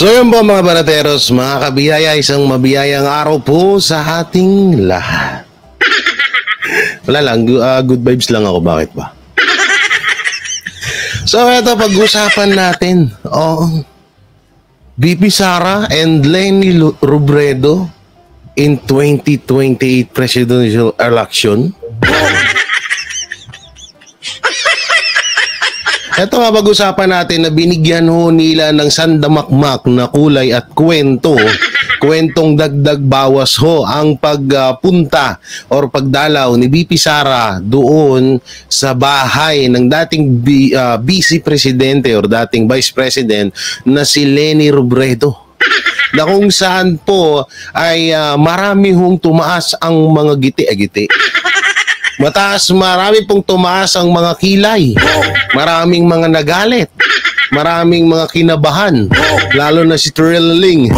So yun po mga banateros, mga kabiyaya, isang mabiyayang araw po sa ating lahat. Wala lang, good vibes lang ako, bakit ba? So eto, pag-usapan natin, VP Sara and Leni Robredo in 2028 presidential election. Ito nga pag-usapan natin na binigyan ho nila ng sandamakmak na kulay at kwentong dagdag bawas ho ang pagpunta or pagdalaw ni VP Sara doon sa bahay ng dating Vice Presidente or dating Vice President na si Leni Robredo. Na kung saan po ay marami hong tumaas ang mga giti. Marami pong tumaas ang mga kilay. Maraming mga nagalit. Maraming mga kinabahan. Lalo na si Trilling.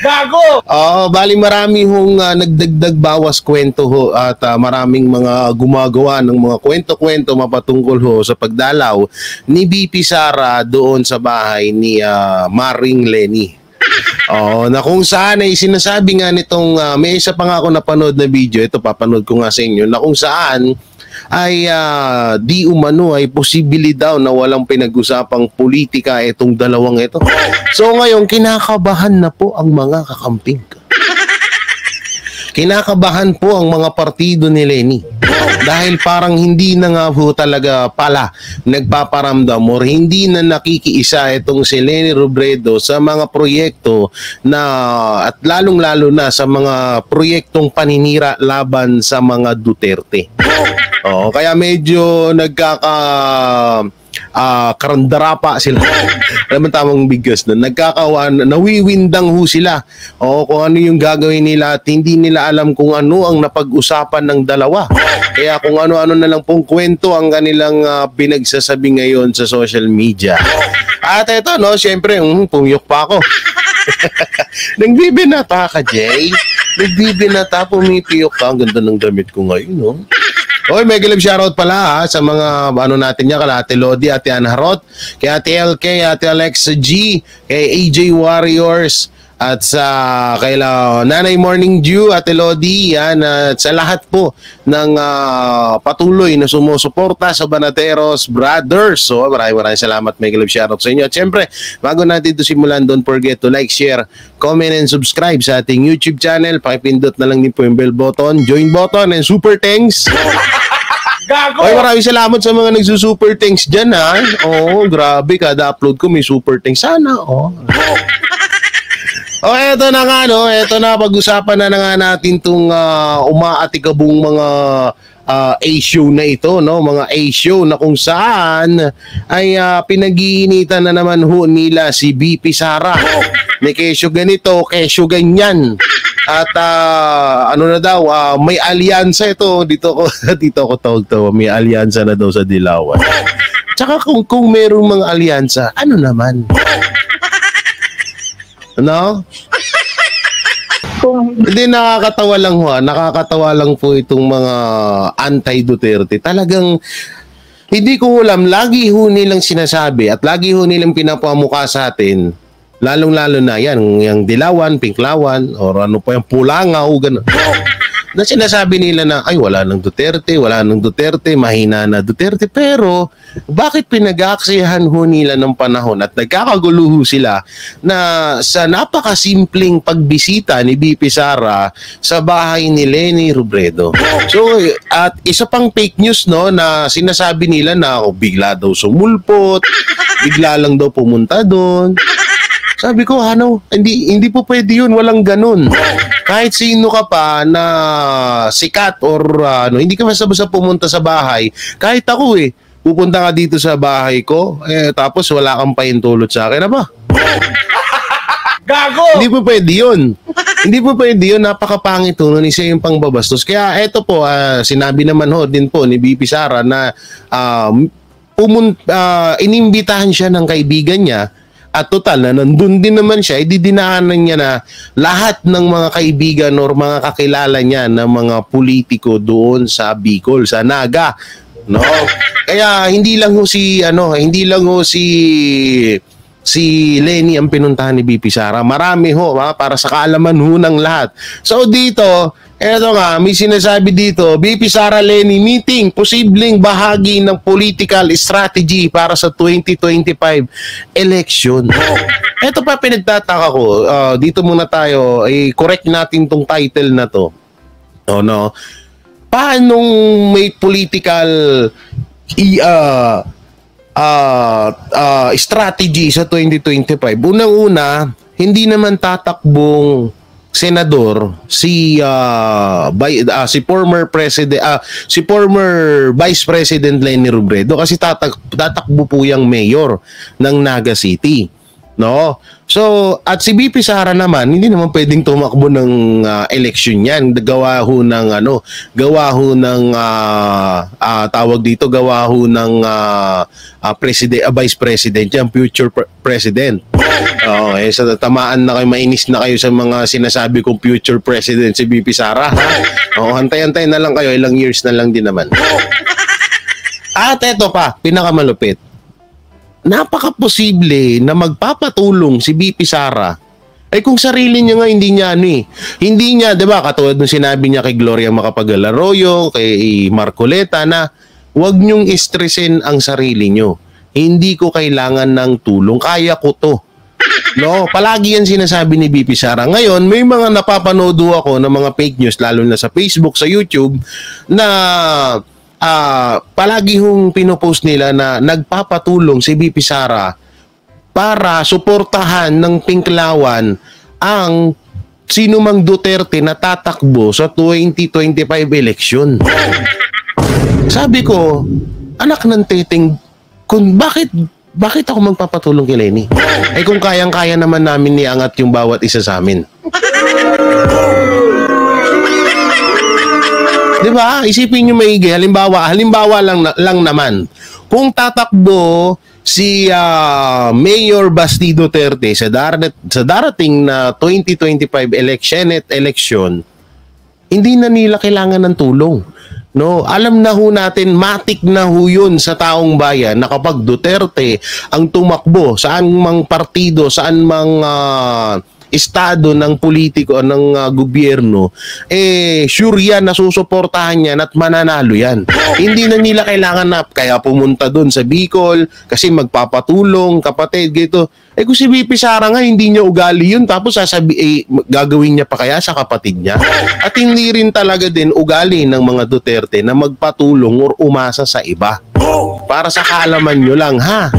Gago! Bali marami hong nagdagdag bawas kwento ho at maraming mga gumagawa ng mga kwento-kwento mapatungkol ho sa pagdalaw ni VP Sara doon sa bahay ni Maring Leni. Na kung saan ay sinasabi nga nitong may isa pa nga ako napanood na video, ito papanood ko nga sa inyo, na kung saan ay di umano ay posibilidad na walang pinag-usapang politika itong dalawang ito. So ngayon kinakabahan na po ang mga kakamping. Kinakabahan po ang mga partido ni Leni. Dahil parang hindi na nga po talaga pala nagpaparamdam or hindi na nakikiisa itong si Leni Robredo sa mga proyekto na at lalong-lalo na sa mga proyektong paninira laban sa mga Duterte. Kaya medyo karandarapa sila. Alam mo tamang bigas na nawiwindang ho sila. Kung ano yung gagawin nila at hindi nila alam kung ano ang napag-usapan ng dalawa. Kaya kung ano-ano na lang pong kwento ang kanilang pinagsasabi ngayon sa social media. At ito, syempre, pumiyok pa ako. Nagbibinata ka, Jay. Nagbibinata, pumipiyok ka. Ang ganda ng damit ko ngayon, no? Mega love shoutout pala sa mga natin niya, kala Ate Lodi, Ate Ana Harot, kay Ate LK, Ate Alexa G, kay AJ Warriors, at sa kay Nanay Morning Dew, Ate Lodi, yan, at sa lahat po ng patuloy na sumusuporta sa Banateros Brothers. So maraming salamat, mega love shoutout sa inyo. At syempre, bago natin ito simulan, don't forget to like, share, comment, and subscribe sa ating YouTube channel. Pakipindot na lang din po yung bell button, join button, and super thanks. Gago! Maraming salamat sa mga nagsusuper thanks dyan, ha. Grabe, kada upload ko may super thanks. Sana, eto na nga, eto na, pag-usapan na nga natin itong umaatikabong mga A-show na ito, mga A-show na kung saan ay pinag-iinitan na naman ho nila si VP Sara. May kesyo ganito, kesyo ganyan. At may alyansa ito. Dito ko tawag-tawa, may alyansa na daw sa Dilawan. Tsaka kung merong mga alyansa, ano naman? Hindi, nakakatawa lang ho. Nakakatawa lang po itong mga anti-Duterte. Talagang hindi ko alam, lagi ho nilang sinasabi at lagi ho nilang pinapamukha sa atin, lalong-lalo na yan, yung Dilawan, Pinklawan, or ano pa yung Pulangaw, gano'n. Na sinasabi nila na, ay, wala nang Duterte, mahina na Duterte. Pero, bakit pinag-aaksiyahan ho nila ng panahon at nagkakagulo sila na sa napakasimpleng pagbisita ni VP Sara sa bahay ni Leni Robredo? So, at isa pang fake news, na sinasabi nila na bigla daw sumulpot, bigla lang daw pumunta doon. Sabi ko, hindi po pwede yun, walang ganun. Kahit sino ka pa na sikat or hindi ka basta-basta pumunta sa bahay. Kahit ako pupunta ka dito sa bahay ko, tapos wala kang paintulot sa akin, ba? Gago! Hindi po pwede yun. Hindi po pwede yun, napakapangit nun, isa yung pangbabastos. Kaya eto po, sinabi naman din po ni VP Sara na inimbitahan siya ng kaibigan niya. At total na nandun din naman siya, ididinaanan niya na lahat ng mga kaibigan or mga kakilala niya na mga politiko doon sa Bicol, sa Naga. Kaya hindi lang ho si si Lenny ang pinuntahan ni BP Sara. Marami ho, para sa kaalaman ho ng lahat. So dito, eto nga, may sinasabi dito, BP Sara Lenny meeting, posibleng bahagi ng political strategy para sa 2025 election. Eto pa pinagtataka ko, dito muna tayo, correct natin tong title na to. Oh, no? Paanong may political strategy sa 2025? Unang-una, hindi naman tatakbong senador si former Vice President Leni Robredo kasi tatakbo po yung mayor ng Naga City, no? So, at si BP Sara naman, hindi naman pwedeng tumakbo ng election yan. Gawa ho ng tawag dito, gawa ho ng Vice President yan, future President. Okay, so tamaan na kayo, mainis na kayo sa mga sinasabi kong future President si BP Sara. Hantay-hantay na lang kayo, ilang years na lang din naman. At eto pa, pinakamalupit. Napaka-posible na magpapatulong si BP Sara ay kung sarili niya nga hindi niya, 'di ba, katulad ng sinabi niya kay Gloria Macapagal-Arroyo, kay Marcoleta na huwag niyong stressin ang sarili niyo. Hindi ko kailangan ng tulong, kaya ko 'to. No, palagi yan sinasabi ni BP Sara. Ngayon, may mga napapanood ako ng mga fake news lalo na sa Facebook, sa YouTube na palagi hong pinopost nila na nagpapatulong si BP Sara para suportahan ng Pinklawan ang sinumang Duterte na tatakbo sa 2025 election. Sabi ko, anak ng teteng, bakit ako magpapatulong kay Lenny? Kung kayang-kaya naman namin iangat yung bawat isa sa amin. Diba? Isipin nyo maigi. Halimbawa lang naman. Kung tatakbo si Mayor Basti Duterte sa darating na 2025 election, hindi na nila kailangan ng tulong. No, alam na ho natin, matik na ho yun sa taong bayan na kapag Duterte ang tumakbo, saan mang partido, saan mang estado ng politiko ng gobyerno, sure yan na susuportahan yan at mananalo yan. Hindi na nila kailangan na kaya pumunta doon sa Bicol kasi magpapatulong, kapatid, gito. Kung si BP Sara nga hindi niya ugali yun, tapos gagawin niya pa kaya sa kapatid niya? At hindi rin talaga din ugali ng mga Duterte na magpatulong or umasa sa iba. Para sa kaalaman nyo lang, ha?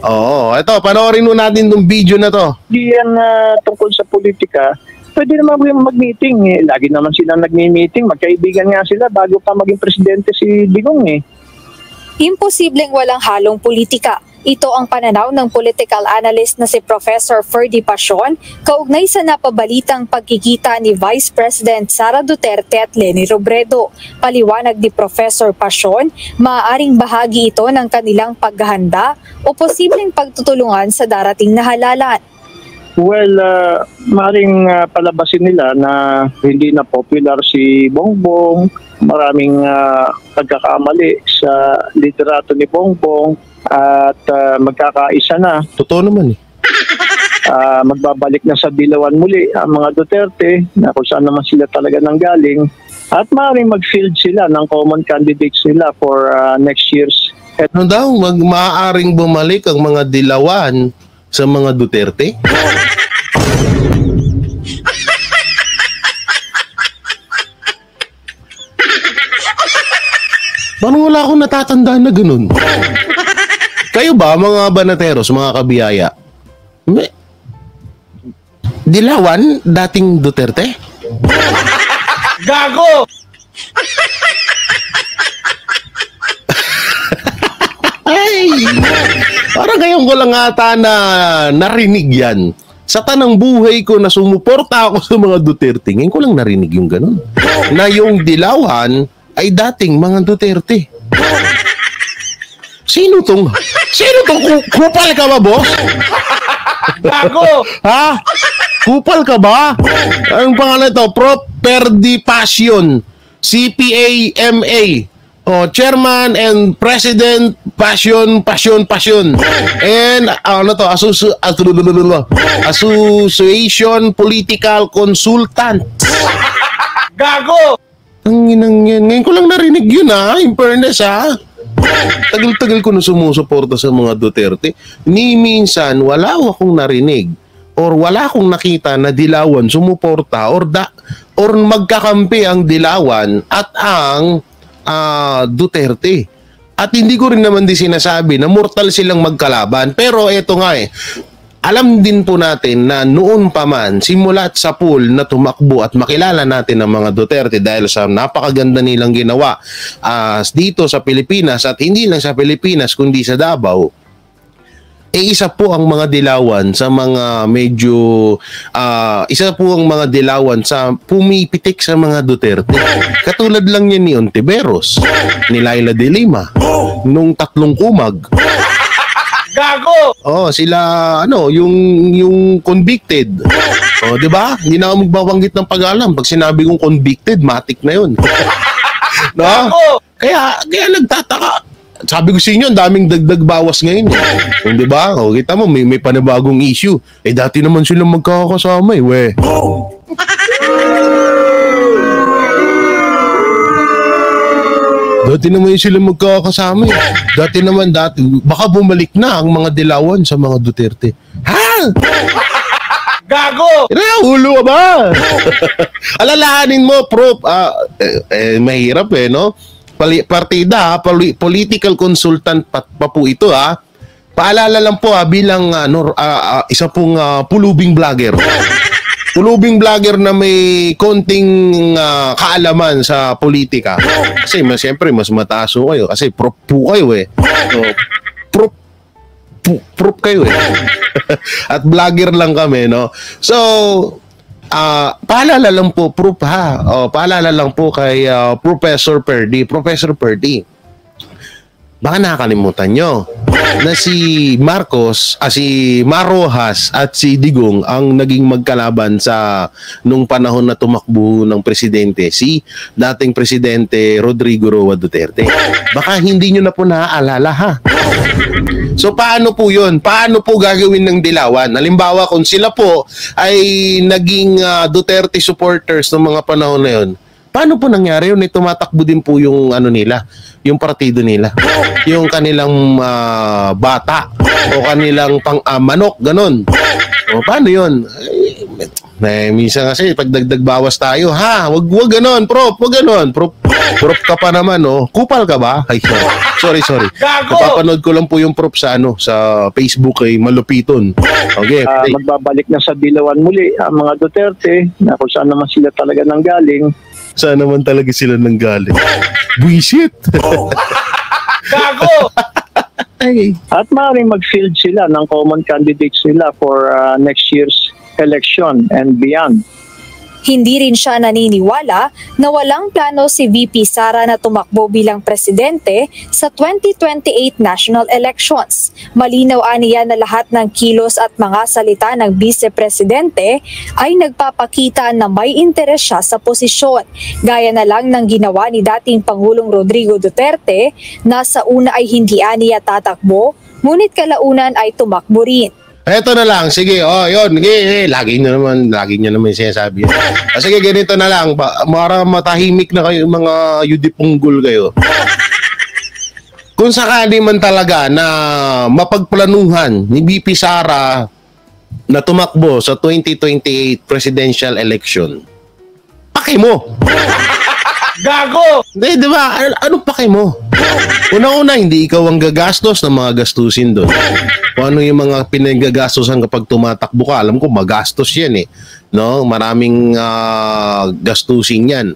Oo, ito, panoorin mo natin itong video na to. Hindi yan tungkol sa politika. Pwede naman mag-meeting. Lagi naman sila nag-meeting. Magkaibigan nga sila bago pa maging presidente si Digong. Imposibleng walang halong politika. Ito ang pananaw ng political analyst na si Professor Ferdy Pasion kaugnay sa napabalitang pagkikita ni Vice President Sara Duterte at Leni Robredo. Paliwanag ni Professor Pasion, maaaring bahagi ito ng kanilang paghahanda o posibleng pagtutulungan sa darating na halalan. Well, maaaring palabasin nila na hindi na popular si Bongbong, maraming pagkakamali sa liderato ni Bongbong, at magkakaisa na. Totoo naman Magbabalik na sa dilawan muli ang mga Duterte na kung saan naman sila talaga nanggaling, at maaaring mag-field sila ng common candidates nila for next year's. Ano daw, maaaring bumalik ang mga dilawan sa mga Duterte? Parang wala akong natatandaan na ganun. Kayo ba, mga banateros, mga kabiyaya? Dilawan, dating Duterte? Gago! Ay! Parang ngayon ko lang ata na narinig yan. Sa tanang buhay ko na sumuporta ako sa mga Duterte, ngayon ko lang narinig yung ganun. Na yung dilawan ay dating mga Duterte. Sino tong kupal ka ba, boss? Gago! Ha? Kupal ka ba? Anong pangalan ito? Prof. Ferdy Pasion, CPA, MA. Chairman and President, passion. And Association Political Consultant. Gago! Ang inang yan. Ngayon ko lang narinig yun in fairness Tagal-tagal ko na sumusuporta sa mga Duterte. Ni minsan wala akong narinig or wala akong nakita na dilawan sumuporta or magkakampi ang dilawan at ang Duterte. At hindi ko rin naman sinasabi na mortal silang magkalaban. Pero eto nga alam din po natin na noon pa man, simulat sa pool na tumakbo at makilala natin ang mga Duterte dahil sa napakaganda nilang ginawa dito sa Pilipinas at hindi lang sa Pilipinas kundi sa Davao, isa po ang mga dilawan sa mga isa po ang mga dilawan sa pumipitik sa mga Duterte. Katulad lang yan ni Ontiveros, ni Laila de Lima, nung tatlong kumag. Gago! Sila yung convicted. 'Di ba? Hindi na ako magbabanggit ng pag-alam. Pag sinabi kong convicted, matik na 'yon. No? Gago! Kaya nagtataka. Sabi ko sa inyo, ang daming dagdag bawas ngayon. 'Di ba? Kita mo may panibagong issue. Dati naman silang magkakasama we. Dati naman sila magkakasama. Dati, baka bumalik na ang mga dilawan sa mga Duterte. Ha? Gago! Ulo ka ba? Alalahanin mo, Prof. Mahirap no? Partida, political consultant pa po ito Paalala lang po bilang isa pong pulubing vlogger. Pulubing vlogger na may konting kaalaman sa politika. Kasi siyempre mas mataas kayo kasi prop po kayo So, prop kayo At vlogger lang kami, no? So, paalala lang po, Prof paalala lang po kay Professor Perdi. Professor Perdi, baka nakakalimutan nyo na si Marojas at si Digong ang naging magkalaban nung panahon na tumakbo ng presidente, si dating presidente Rodrigo Roa Duterte. Baka hindi nyo na po naaalala So paano po yun? Paano po gagawin ng dilawan? Halimbawa kung sila po ay naging Duterte supporters ng mga panahon na yun, paano po nangyari yun? Tumatakbo din po yung nila, yung partido nila. Yung kanilang bata o kanilang manok, ganun. Paano yun? Minsan kasi pagdagdag bawas tayo, wag ganon, Prof, wag ganon. Prof ka pa naman, kupal ka ba? Ay, sorry. Napapanood ko lang po yung Prof sa Facebook kay Malupiton. Okay. Magbabalik na sa dilawan muli ang mga Duterte na kung saan naman sila talaga nanggaling. Saan naman talaga sila nanggaling? Buisit! Gago! At maaaring mag-field sila ng common candidates nila for next year's election and beyond. Hindi rin siya naniniwala na walang plano si VP Sara na tumakbo bilang presidente sa 2028 national elections. Malinaw aniya na lahat ng kilos at mga salita ng vice-presidente ay nagpapakita na may interes siya sa posisyon. Gaya na lang ng ginawa ni dating Pangulong Rodrigo Duterte na sa una ay hindi aniya tatakbo, ngunit kalaunan ay tumakbo rin. Eto na lang, sige, yun, lagi nyo naman sinasabi. Sige, ganito na lang, para matahimik na kayo, mga yudipunggol kayo. Kung sakali man talaga na mapagplanuhan ni VP Sara na tumakbo sa 2028 presidential election, paki mo! Gago! Di ba? Anong paki mo? Una-una, hindi ikaw ang gagastos ng mga gastusin doon. Kung ano yung mga pinagagastosan kapag tumatakbo ka, alam ko magastos yan no? Maraming gastusin yan.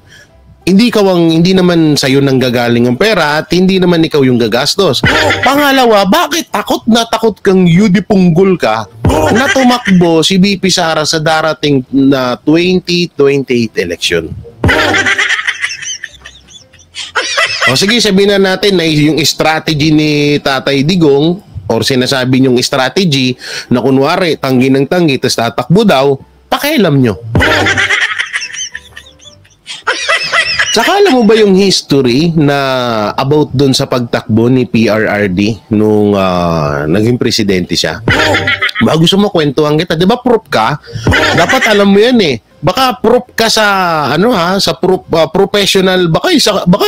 Hindi naman sa'yo nang gagaling ang pera at hindi naman ikaw yung gagastos. Pangalawa, bakit takot kang yudipunggol ka na tumakbo si VP Sara sa darating na 2028 election? Sige, sabihin na natin na yung strategy ni Tatay Digong or sinasabi niyong strategy na kunwari tanggi ng tanggi tapos tatakbo daw, pakialam nyo. Saka alam mo ba yung history na about doon sa pagtakbo ni PRRD nung naging presidente siya? Ba gusto mo kwentuhan kita, 'di ba proof ka? Dapat alam mo 'yan eh. Baka proof ka sa sa proof, professional, baka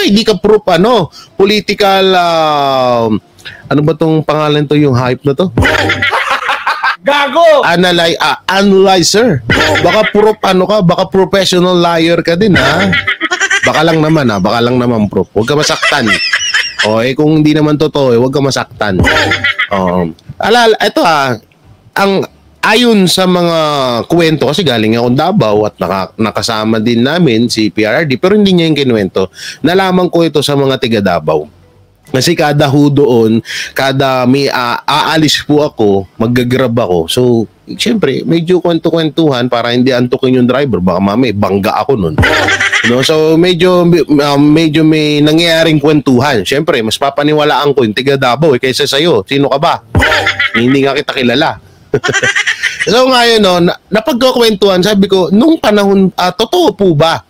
hindi ka proof political ano ba tong pangalan to, yung hype na to? Gago! Analyzer. Baka proof baka professional liar ka din ha. Baka lang naman proof. Huwag ka masaktan. Kung hindi naman totoo, huwag ka masaktan. Ito ang ayon sa mga kwento, kasi galing akong Davao at nakasama din namin si PRRD, pero hindi niya yung kinuwento. Nalaman ko ito sa mga tiga Davao. Kasi kada doon, kada may aalis po ako, maggagrab ako. So, siyempre, medyo kwento-kwentuhan para hindi antukin yung driver. Baka mamay, bangga ako nun. So, medyo may nangyayaring kwentuhan. Siyempre, mas papaniwalaan ko yung tiga Davao kaysa sa'yo. Sino ka ba? Hindi nga kita kilala. So, ngayon, napagkakwentuhan, sabi ko, nung panahon, totoo po ba?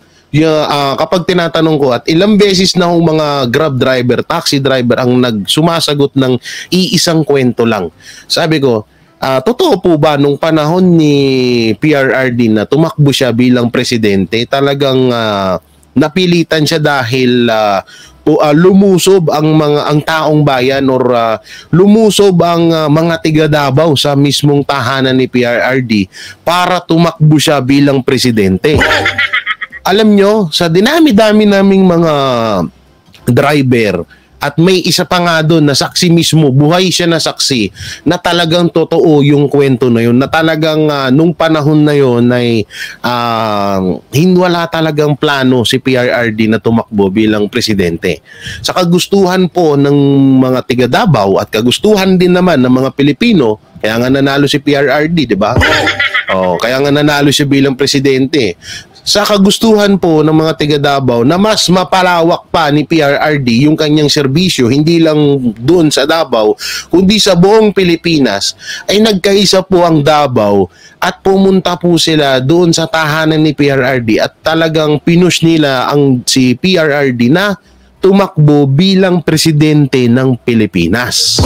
Kapag tinatanong ko at ilang beses na hong mga grab driver, taxi driver ang nagsumasagot ng iisang kwento lang. Sabi ko, totoo po ba nung panahon ni PRRD na tumakbo siya bilang presidente, talagang napilitan siya dahil lumusob ang taong bayan or lumusob ang mga tiga Davao sa mismong tahanan ni PRRD para tumakbo siya bilang presidente? Alam nyo, sa dinami-dami naming mga driver at may isa pa nga doon na saksi mismo, buhay siya na saksi, na talagang totoo yung kwento na yun, na talagang nung panahon na yun ay wala talagang plano si PRRD na tumakbo bilang presidente. Sa kagustuhan po ng mga tiga Davao at kagustuhan din naman ng mga Pilipino, kaya nga nanalo si PRRD, di ba? Kaya nga nanalo siya bilang presidente. Sa kagustuhan po ng mga tiga Davao na mas mapalawak pa ni PRRD yung kanyang serbisyo, hindi lang doon sa Davao, kundi sa buong Pilipinas, ay nagkaisa po ang Davao at pumunta po sila doon sa tahanan ni PRRD at talagang pinush nila si PRRD na tumakbo bilang presidente ng Pilipinas.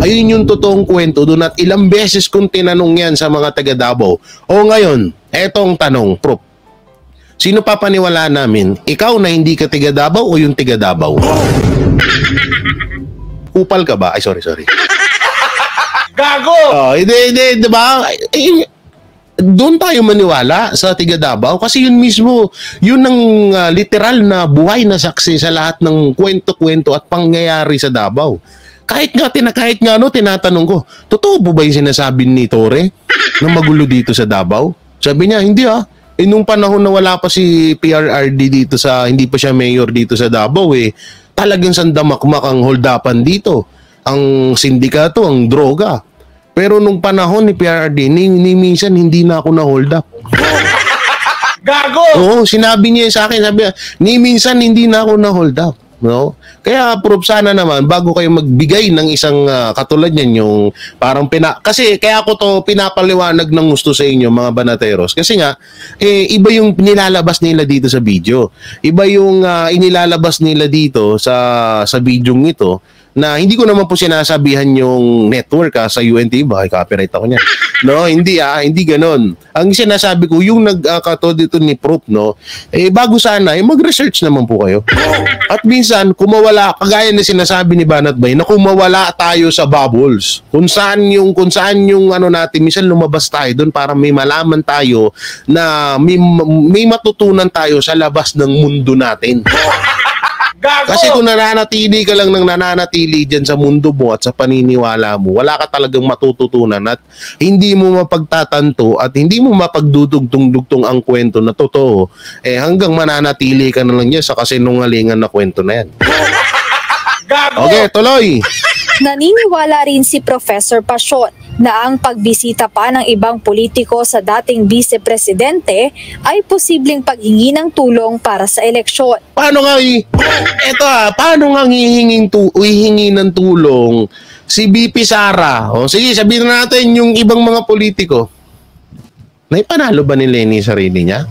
Ayun yung totoong kwento doon at ilang beses kong tinanong yan sa mga taga Davao. Ngayon, etong tanong, Prof. Sino papaniwala namin? Ikaw na hindi ka tiga Davao o yung tiga Davao? Kupal ka ba? Ay, sorry. Gago! Hindi, diba? Doon tayo maniwala sa tiga Davao kasi yun mismo, yun ang literal na buhay na saksi sa lahat ng kwento-kwento at pangyayari sa Davao. Kahit nga tinatanong ko, totoo po ba yung sinasabi ni Torre na magulo dito sa Davao? Sabi niya, hindi nung panahon na wala pa si PRRD dito hindi pa siya mayor dito sa Davao talagang sandamakmak ang holdapan dito. Ang sindikato, ang droga. Pero nung panahon ni PRRD, ni minsan hindi na ako na-hold up. Gago! Oo, sinabi niya sa akin, sabi niya, ni minsan hindi na ako na-hold up. No? Kaya Prof, sana naman bago kayo magbigay ng isang katulad niyan yung parang kasi kaya ako to pinapaliwanag ng gusto sa inyo mga banateros kasi nga iba yung nilalabas nila dito sa video. Iba yung inilalabas nila dito sa video ito na hindi ko naman po sinasabihan yung network sa UNT, baka copyright ako niyan. No, hindi ganoon. Ang sinasabi ko yung nagkatod dito ni Prof, no, bago sana mag-research naman po kayo. At minsan kumawala, kagaya na sinasabi ni Banat Bay, na kumawala tayo sa bubbles. Kung saan yung natin, minsan lumabas tayo doon para may malaman tayo na may matutunan tayo sa labas ng mundo natin. Gago! Kasi kung nananatili ka lang dyan sa mundo mo at sa paniniwala mo, wala ka talagang matututunan at hindi mo mapagtatanto at hindi mo mapagdudugtong-dugtong ang kwento na totoo, hanggang mananatili ka na lang dyan sa kasinungalingan na kwento na yan. Gago! Okay, tuloy! Naniniwala rin si Professor Pasion na ang pagbisita pa ng ibang politiko sa dating vice-presidente ay posibleng paghingi ng tulong para sa eleksyon. Paano nga paano nga hihingi ng tulong si BP Sara? Sige, sabihin na natin yung ibang mga politiko. Naipanalo ba ni Lenny sarili niya?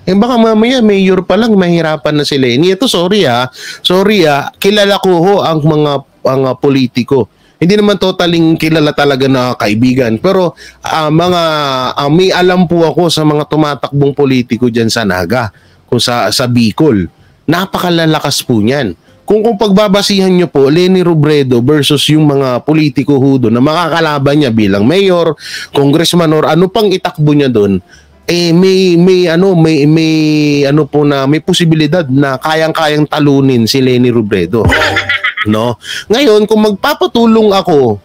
Eh baka mamaya mayor pa lang mahirapan na si Lenny. Ito sorry kilala ko ho ang mga politiko. Hindi naman totaling kilala talaga na kaibigan, pero may alam po ako sa mga tumatakbong politiko diyan sa Naga, kung sa Bicol. Napakalalakas po niyan. Kung pagbabasihan nyo po, Leni Robredo versus yung mga politiko ho doon na makakalaban niya bilang mayor, congressman or ano pang itakbo niya doon, may posibilidad na kayang-kayang talunin si Leni Robredo. No? Ngayon, kung magpapatulong ako,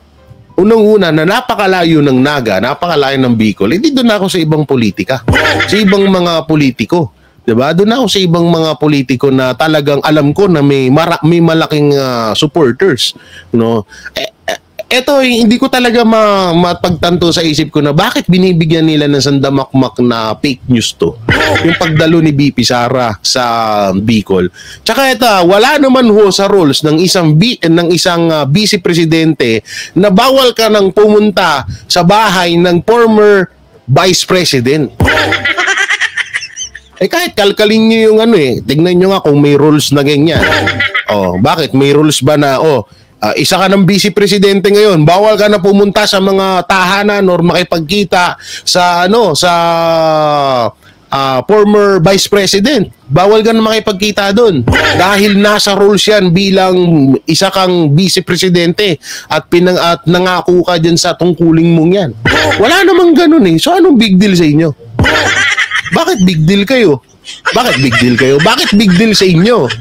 unang-una na napakalayo ng Naga, napakalayo ng Bicol, hindi doon ako sa ibang politika, sa ibang mga politiko. Diba? Doon ako sa ibang mga politiko na talagang alam ko na may malaking supporters. No? Eto, hindi ko talaga mapagtanto sa isip ko na bakit binibigyan nila ng sandamakmak na fake news to. Yung pagdalo ni BP Sara sa Bicol. Tsaka ito, wala naman ho sa rules ng isang vice presidente na bawal ka nang pumunta sa bahay ng former vice president. Kahit kalkalin nyo yung tignan nyo nga kung may rules na ganyan. Bakit? May rules ba na, isa ka ng vice presidente ngayon, bawal ka na pumunta sa mga tahanan or makipagkita sa former vice president. Bawal ka na makipagkita doon dahil nasa rules yan bilang isa kang vice presidente at nangako ka dyan sa tungkuling mong yan. Wala namang ganun So anong big deal sa inyo? Bakit big deal kayo? Bakit big deal sa inyo?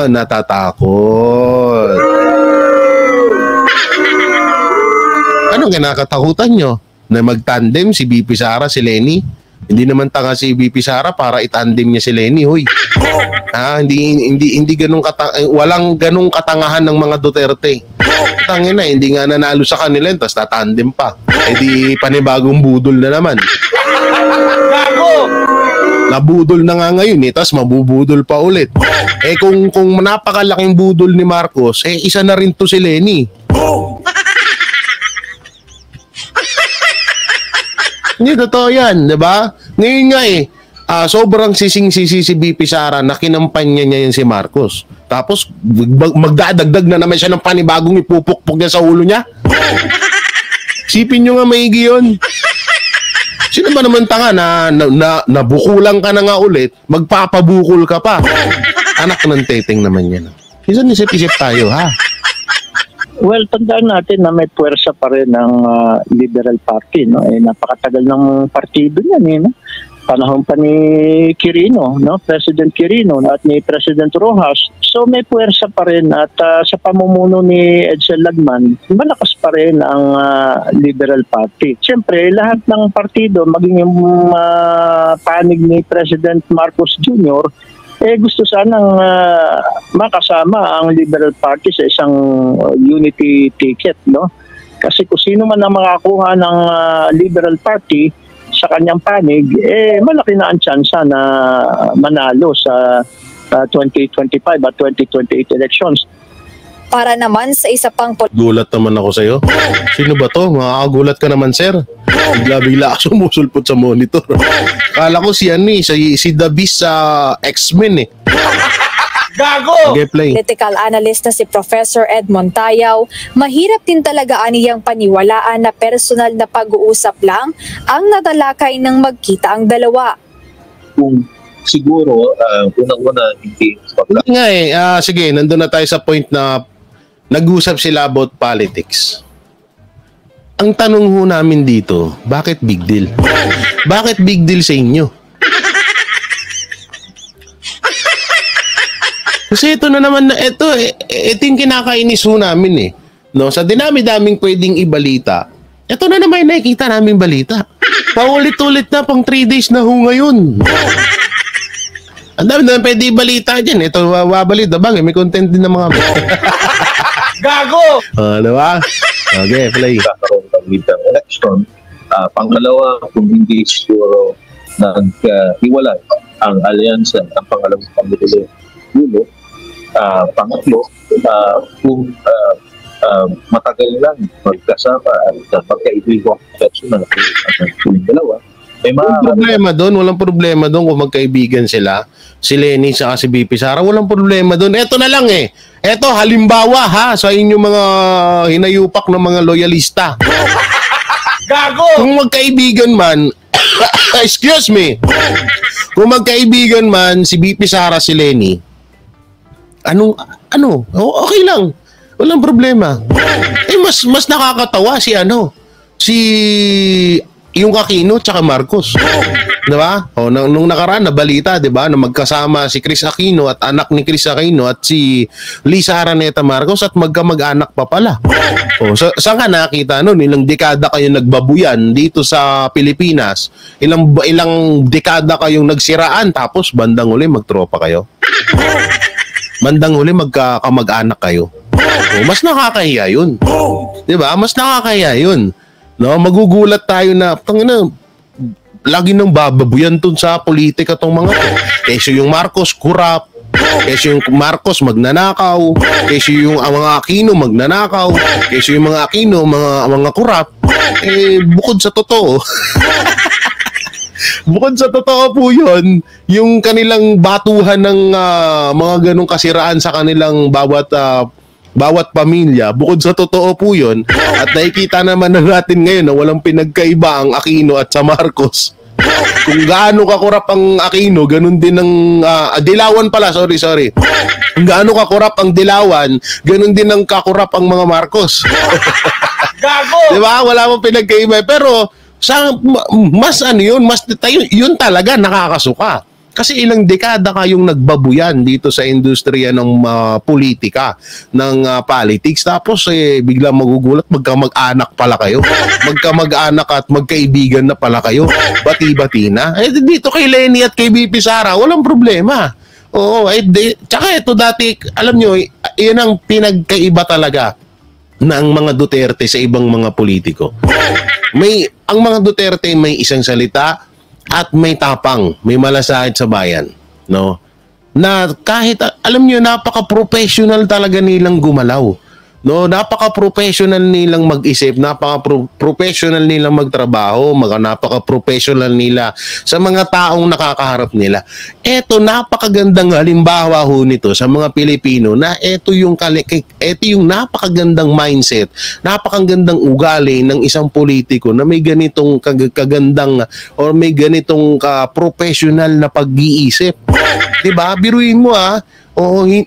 Natatakot. Anong kinakatakutan nyo? Na mag-tandem si BP Sara, si Lenny? Hindi naman tanga si BP Sara para itandem niya si Lenny, hoy. Hindi walang ganung katangahan ng mga Duterte. Tangina, hindi nga nanalo sa kanila, tapos tatandem pa. Di panibagong budol na naman. Gago! Nabudol na nga ngayon tapos mabubudol pa ulit. Kung napakalaking budol ni Marcos, isa na rin to si Lenny. Hindi totoo yan, di ba? Ngayon nga sobrang sising-sisi si BP Sara na kinampanya niya yan si Marcos. Tapos magdadagdag na naman siya ng panibagong ipupukpok niya sa ulo niya. Sipin nyo nga maigi yun. Sino ba naman tanga na nabukulan ka na nga ulit, magpapabukol ka pa? Anak ng teteng naman yan. Minsan isip-isip tayo, ha? Well, tandaan natin na may puwersa pa rin ng Liberal Party. No? Napakatagal ng partido yan. No? Panahon pa ni Quirino, no? President Quirino at ni President Rojas. So may puwersa pa rin at sa pamumuno ni Edsel Lagman, malakas pa rin ang Liberal Party. Siyempre, lahat ng partido, maging yung panig ni President Marcos Jr., gusto sanang makasama ang Liberal Party sa isang unity ticket, no? Kasi kung sino man ang makakuha ng Liberal Party sa kanyang panig, malaki na ang tsansa na manalo sa 2025 at 2028 elections. Para naman sa isa pang Gulat naman ako sa'yo. Sino ba to? Makakagulat ka naman, sir. Bigla ako sumusulpot sa monitor. Kala ko si Davis sa X-Men Gago! Okay, play. political analyst na si Professor Ed Montayaw, mahirap din talaga aniyang paniwalaan na personal na pag-uusap lang ang natalakay ng magkita ang dalawa. Kung siguro, unang-una, hindi Sige, nandun na tayo sa point na nag-usap sila about politics. Ang tanong ho namin dito, bakit big deal? Bakit big deal sa inyo? Kasi ito na naman ito yung kinakainis ho namin No, sa dinami-daming pwedeng ibalita, ito na naman nakikita namin balita. Paulit-ulit na, pang 3 days na ho ngayon. Ang dami na pwede ibalita dyan. Ito, wabalita bang may content din ng mga Gago! diba? Okay, play. kakaroon ng midterm election. Pangalawa, kung hindi siguro nag-iwalay ang alyansa ng pangalawang Pangulo. Pangatlo, kung matagal lang magkasama at magkaibigan personal ang dalawa, Walang problema doon kung magkaibigan sila. Si Lenny sa si BP Sara, walang problema doon. Eto na lang eh. Eto, halimbawa ha, sa inyong mga hinayupak ng mga loyalista. Gago! Kung magkaibigan man, excuse me, kung magkaibigan man si BP Sara, si Lenny, okay lang. Walang problema. Mas nakakatawa si yung Aquino tsaka Marcos. Diba? Nung nakaraan na balita, diba, na magkasama si Chris Aquino at anak ni Chris Aquino at si Lisa Araneta Marcos at magkamag-anak pa pala. Saan ka nakita nun? Ilang dekada kayo nagbabuyan dito sa Pilipinas? Ilang dekada kayong nagsiraan tapos bandang uli magtropa kayo? Bandang uli magkamag-anak kayo? Mas nakakahiya yun. Diba? Mas nakakahiya yun. No, magugulat tayo na lagi nang bababuyan tun sa politika tong mga to. Kasi yung Marcos kurap, kasi yung Marcos magnanakaw, kasi yung mga Aquino magnanakaw, kasi yung mga Aquino mga kurap. Bukod sa totoo. Bukod sa totoo po yun, yung kanilang batuhan ng mga ganong kasiraan sa kanilang bawat pamilya, bukod sa totoo po yun, at nakikita naman na natin ngayon na walang pinagkaiba ang Aquino at sa Marcos. Kung gaano kakurap ang Aquino, ganun din ang Dilawan pala, sorry. Kung gaano kakurap ang Dilawan, ganun din ang kakurap ang mga Marcos. Gago! Diba? Wala mong pinagkaiba. Pero yun talaga nakakasuka. Kasi ilang dekada kayong nagbabuyan dito sa industriya ng politika, ng politics. Tapos biglang magugulat, magkamag-anak pala kayo. Magkamag-anak at magkaibigan na pala kayo. Bati-bati na. Dito kay Lenny at kay BP Sara, walang problema. Oo, tsaka ito dati, alam nyo, yun ang pinagkaiba talaga ng mga Duterte sa ibang mga politiko. Ang mga Duterte may isang salita, at may tapang, may malasakit sa bayan, no? Na kahit, alam nyo, napaka-professional talaga nilang gumalaw. No, napaka-professional nilang mag-isip, napaka-professional nilang magtrabaho, napaka-professional nila sa mga taong nakakaharap nila. Eto, napakagandang halimbawa ho nito sa mga Pilipino na eto yung napakagandang mindset, napakagandang ugali ng isang politiko na may ganitong kagandang or may ganitong professional na pag-iisip. 'Di ba? Biruin mo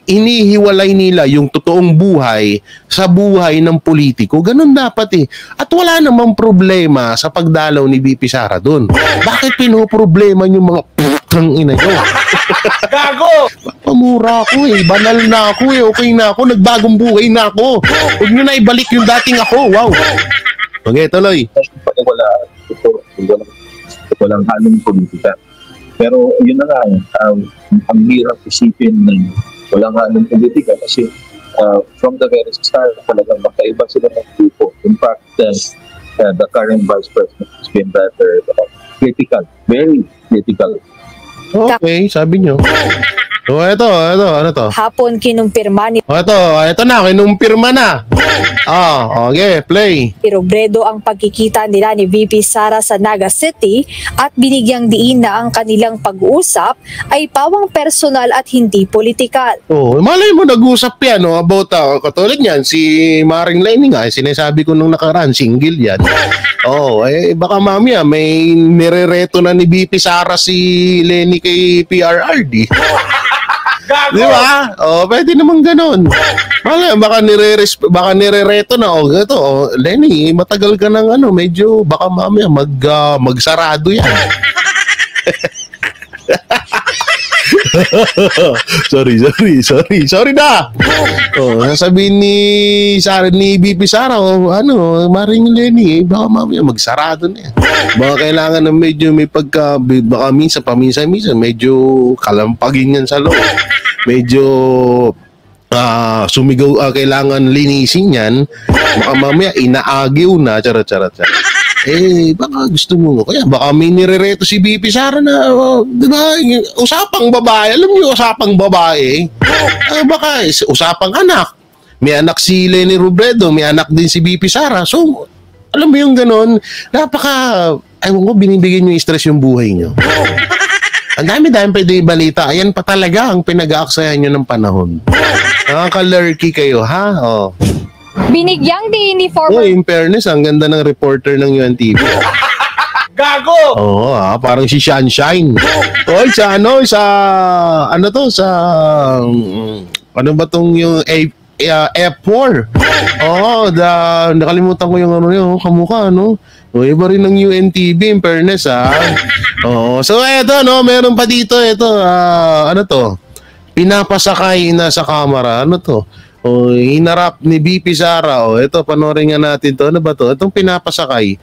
hinihiwalay nila yung totoong buhay sa buhay ng politiko. Ganun dapat eh. At wala namang problema sa pagdalaw ni BP Sara doon. Bakit pinoproblema yung mga putang ina nyo? Gago! Pamura ako eh. Banal na ako eh. Okay na ako. Nagbagong buhay na ako. Huwag nyo na ibalik yung dating ako. Wow. Okay, tuloy. Walang halong politika. Pero yun na nga, ang hirap isipin na walang halong politika kasi from the very start talagang magkaiba sila ng grupo. In fact, the current vice president has been rather critical, very critical. Okay, sabi nyo. So, ito, ano to? Hapon kinumpirma ni Ito na, kinumpirma na. Okay, play. Robredo ang pagkikita nila ni VP Sara sa Naga City at binigyang diin na ang kanilang pag-uusap ay pawang personal at hindi politikal. Malay mo nag-usap yan about katulad niyan, si Maring Lenny nga, sinasabi ko nung nakaraan, single yan. Baka mamaya may nirereto na ni VP Sara si Lenny kay PRRD. Gago! Di ba? Pwede naman ganun. Baka nirereto na. Lenny, matagal ka ng medyo, baka mamaya magsarado yan. Sorry na. Sasabihin ni BP Sara, Maring Lenny, baka mamaya magsarado na yan. Baka kailangan ng medyo may baka paminsan medyo kalampagin yan sa loob. Medyo sumigaw, kailangan linisin yan. Baka mamaya inaagiw na, charot. Baka gusto mo. Kaya baka may nirereto si BP Sara na, diba, usapang babae. Alam niyo, usapang babae. Baka usapang anak. May anak si Lenny Robredo, may anak din si BP Sara. So, alam mo yung ganon, ewan ko, binibigyan nyo stress yung buhay nyo. Ang dami-dami pwede ibalita. Ayan pa talaga ang pinag-aaksayan nyo ng panahon. Nakaka-lurky kayo, ha? Oh. Binigyang din ni Oh, former in fairness, ang ganda ng reporter ng UNTV. Gago! Oo, parang si Sunshine. Oh, sa ano ba tong yung F4? Oo, nakalimutan ko yung kamukha, no? O, iba rin ng UNTV, in fairness, ha? Oo, so eto, no, meron pa dito, ito, ano to? Pinapasakay na sa kamera, ano to? O, hinarap ni BP Sara, o, ito, panoorin nga natin to, ano ba to? Itong pinapasakay,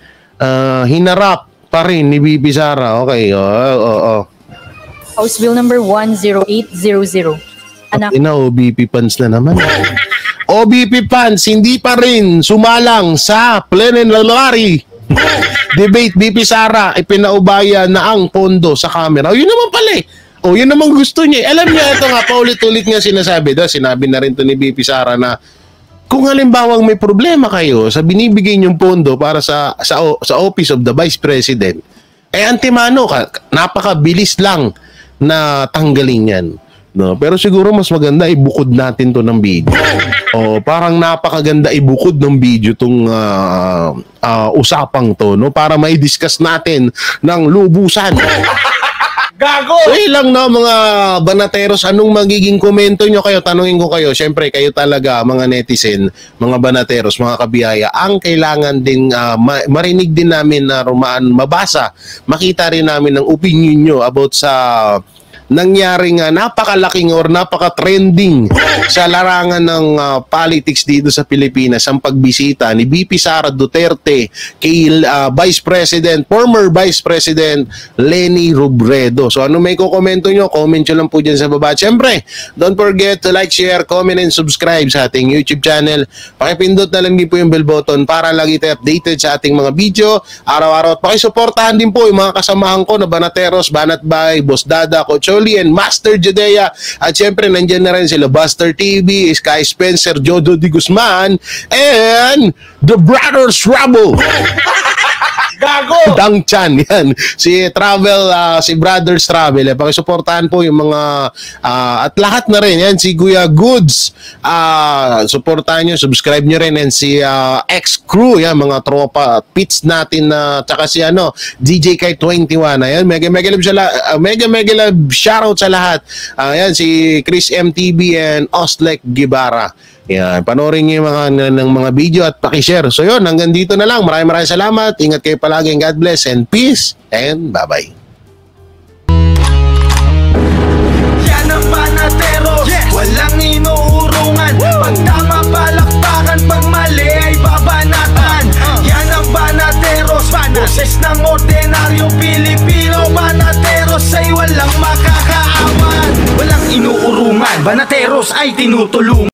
hinarap pa rin ni BP Sara, okay, House Bill number 10800. Anak. OBP fans na naman. OBP fans, hindi pa rin sumalang sa plenary debate. BP Sara ipinaubaya na ang pondo sa camera. O, yun naman pala eh. O, yun naman gusto niya. Alam niya, ito nga, paulit-ulit nga sinasabi. Sinabi na rin to ni BP Sara na kung halimbawang may problema kayo sa binibigay niyong pondo para sa Office of the Vice President, antimano ka, napakabilis lang na tanggalin yan. No, pero siguro mas maganda ibukod natin to ng video. Parang napakaganda ibukod ng video tong usapang to, no, para mai-discuss natin ng lubusan. Gago! So ilang na mga banateros, anong magiging komento nyo kayo? Tanungin ko kayo, syempre kayo talaga mga netizen, mga banateros, mga kabiyaya, ang kailangan din marinig din namin na mabasa, makita rin namin ng opinion nyo about sa nangyaring napakalaking or napaka-trending sa larangan ng politics dito sa Pilipinas, ang pagbisita ni BP Sara Duterte kay former Vice President Leni Robredo. So ano may kukomento nyo? Comment nyo lang po dyan sa baba. Siyempre, don't forget to like, share, comment, and subscribe sa ating YouTube channel. Pakipindot na lang din po yung bell button para lagi tayo updated sa ating mga video araw-araw. At pakisuportahan din po yung mga kasamahan ko na Banateros, Banatbay, Boss Dada, Coach and Master Judea. At syempre, nandiyan na rin sila Buster TV, Sky Spencer, Jodo Di Guzman, and The Brothers Rabo. Gago! Dang Chan, yan. Si Brothers Travel. Pakisuportahan po yung mga at lahat na rin. Yan, si Kuya Goods. Suportahan nyo, subscribe nyo rin. And si X-Crew, yan, mga tropa, pits natin na, tsaka si DJ Kai 21. Ayan, mega love shoutout sa lahat. Yan, si Chris MTB and Oslek Gibara. Yan, panoorin niyo yung mga video at paki-share. So yun, hanggang dito na lang. Maraming salamat. Ingat kayo palagi. God bless and peace and bye-bye. Yan ang Banateros, walang inuurungan. Pag tama palakpakan, pag mali ay babanatan. Yan ang Banateros, boses ng ordinaryong Pilipino. Banateros ay walang makakaawan. Walang inuurungan, Banateros ay tinutulungan.